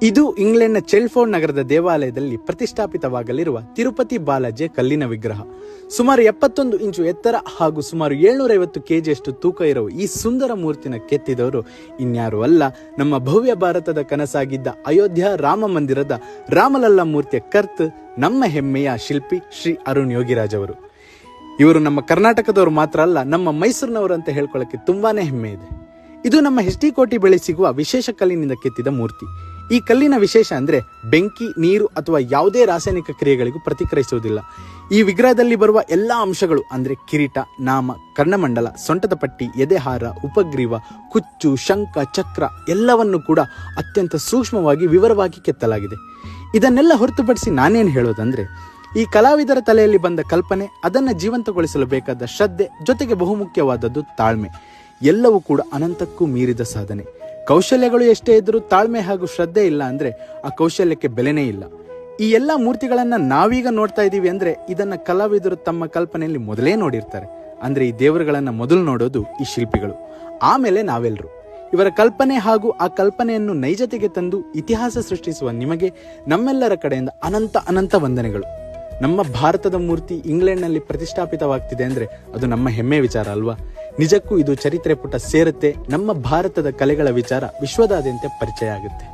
ಇದು ಇಂಗ್ಲೆಂಡ್ನ ಚೆಲ್ಫೋರ್ಡ್ ನಗರದ ದೇವಾಲಯದಲ್ಲಿ ಪ್ರತಿಷ್ಠಾಪಿತವಾಗಲಿರುವ ತಿರುಪತಿ ಬಾಲಾಜಿಯ ಕಲ್ಲಿನ ವಿಗ್ರಹ. ಸುಮಾರು 71 ಇಂಚು ಎತ್ತರ ಹಾಗೂ ಸುಮಾರು 750 ಕೆಜಿಯಷ್ಟು ತೂಕ ಇರುವ ಈ ಸುಂದರ ಮೂರ್ತಿನ ಕೆತ್ತಿದವರು ಇನ್ಯಾರು ಅಲ್ಲ, ನಮ್ಮ ಭವ್ಯ ಭಾರತದ ಕನಸಾಗಿದ್ದ ಅಯೋಧ್ಯ ರಾಮ ಮಂದಿರದ ರಾಮಲಲ್ಲಾ ಮೂರ್ತಿಯ ಕರ್ತ, ನಮ್ಮ ಹೆಮ್ಮೆಯ ಶಿಲ್ಪಿ ಶ್ರೀ ಅರುಣ್ ಯೋಗಿರಾಜ್ ಅವರು. ಇವರು ನಮ್ಮ ಕರ್ನಾಟಕದವರು ಮಾತ್ರ ಅಲ್ಲ, ನಮ್ಮ ಮೈಸೂರಿನವರು ಅಂತ ಹೇಳ್ಕೊಳ್ಳೋಕೆ ತುಂಬಾನೇ ಹೆಮ್ಮೆ ಇದೆ. ಇದು ನಮ್ಮ HD ಕೋಟೆ ಬಳಿ ಸಿಗುವ ವಿಶೇಷ ಕಲ್ಲಿನಿಂದ ಕೆತ್ತಿದ ಮೂರ್ತಿ. ಈ ಕಲ್ಲಿನ ವಿಶೇಷ ಅಂದ್ರೆ ಬೆಂಕಿ, ನೀರು ಅಥವಾ ಯಾವುದೇ ರಾಸಾಯನಿಕ ಕ್ರಿಯೆಗಳಿಗೂ ಪ್ರತಿಕ್ರಿಯಿಸುವುದಿಲ್ಲ. ಈ ವಿಗ್ರಹದಲ್ಲಿ ಬರುವ ಎಲ್ಲಾ ಅಂಶಗಳು ಅಂದ್ರೆ ಕಿರೀಟ, ನಾಮ, ಕರ್ಣಮಂಡಲ, ಸೊಂಟದ ಪಟ್ಟಿ, ಎದೆಹಾರ, ಉಪಗ್ರೀವ, ಕುಚ್ಚು, ಶಂಖ, ಚಕ್ರ ಎಲ್ಲವನ್ನು ಕೂಡ ಅತ್ಯಂತ ಸೂಕ್ಷ್ಮವಾಗಿ ವಿವರವಾಗಿ ಕೆತ್ತಲಾಗಿದೆ. ಇದನ್ನೆಲ್ಲ ಹೊರತುಪಡಿಸಿ ನಾನೇನು ಹೇಳೋದಂದ್ರೆ, ಈ ಕಲಾವಿದರ ತಲೆಯಲ್ಲಿ ಬಂದ ಕಲ್ಪನೆ, ಅದನ್ನ ಜೀವಂತಗೊಳಿಸಲು ಬೇಕಾದ ಶ್ರದ್ಧೆ, ಜೊತೆಗೆ ಬಹುಮುಖ್ಯವಾದದ್ದು ತಾಳ್ಮೆ, ಎಲ್ಲವೂ ಕೂಡ ಅನಂತಕ್ಕೂ ಮೀರಿದ ಸಾಧನೆ. ಕೌಶಲ್ಯಗಳು ಎಷ್ಟೇ ಇದ್ರೂ ತಾಳ್ಮೆ ಹಾಗೂ ಶ್ರದ್ಧೆ ಇಲ್ಲ ಅಂದ್ರೆ ಆ ಕೌಶಲ್ಯಕ್ಕೆ ಬೆಲೆನೇ ಇಲ್ಲ. ಈ ಎಲ್ಲಾ ಮೂರ್ತಿಗಳನ್ನ ನಾವೀಗ ನೋಡ್ತಾ ಇದೀವಿ ಅಂದ್ರೆ ಇದನ್ನ ಕಲಾವಿದರು ತಮ್ಮ ಕಲ್ಪನೆಯಲ್ಲಿ ಮೊದಲೇ ನೋಡಿರ್ತಾರೆ. ಅಂದ್ರೆ ಈ ದೇವರುಗಳನ್ನ ಮೊದಲು ನೋಡೋದು ಈ ಶಿಲ್ಪಿಗಳು, ಆಮೇಲೆ ನಾವೆಲ್ಲರೂ. ಇವರ ಕಲ್ಪನೆ ಹಾಗೂ ಆ ಕಲ್ಪನೆಯನ್ನು ನೈಜತೆಗೆ ತಂದು ಇತಿಹಾಸ ಸೃಷ್ಟಿಸುವ ನಿಮಗೆ ನಮ್ಮೆಲ್ಲರ ಕಡೆಯಿಂದ ಅನಂತ ವಂದನೆಗಳು. ನಮ್ಮ ಭಾರತದ ಮೂರ್ತಿ ಇಂಗ್ಲೆಂಡ್ನಲ್ಲಿ ಪ್ರತಿಷ್ಠಾಪಿತವಾಗ್ತಿದೆ ಅಂದ್ರೆ ಅದು ನಮ್ಮ ಹೆಮ್ಮೆ ವಿಚಾರ ಅಲ್ವಾ? ನಿಜಕ್ಕೂ ಇದು ಚರಿತ್ರೆ ಪುಟ ಸೇರುತ್ತೆ. ನಮ್ಮ ಭಾರತದ ಕಲೆಗಳ ವಿಚಾರ ವಿಶ್ವದಾದ್ಯಂತ ಪರಿಚಯ ಆಗುತ್ತೆ.